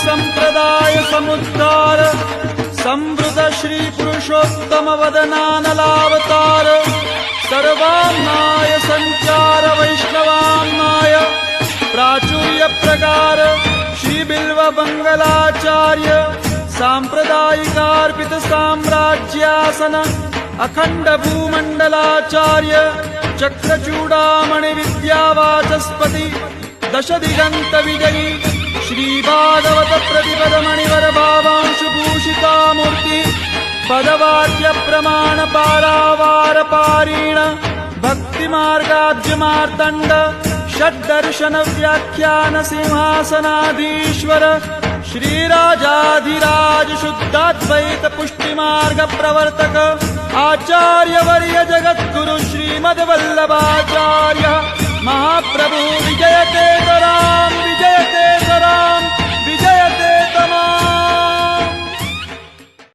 संप्रदाय समुद्धार संवृत श्री पुरुषोत्तम वदनानलावतार सर्वाम्नाय संचार वैष्णवाम्नाय प्राचुर्य प्रकार श्री बिल्व मंगलाचार्य सांप्रदायिकार्पित साम्राज्यासन अखंड भूमंडलाचार्य चक्रचूड़ामणि विद्यावाचस्पति दश दिगंत विजयी श्री भागवत प्रतिपद मणिवर भावांशुभूषिता मूर्ति पदवाक्य प्रमाण पारावार पारीण भक्ति मार्गाब्ज मार्तंड षड्दर्शन व्याख्यान सिंहासनाधीश्वर श्रीराजाधिराज शुद्धाद्वैत पुष्टि मार्ग प्रवर्तक आचार्य वर्य जगद्गुरु श्रीमद्वल्लभाचार्य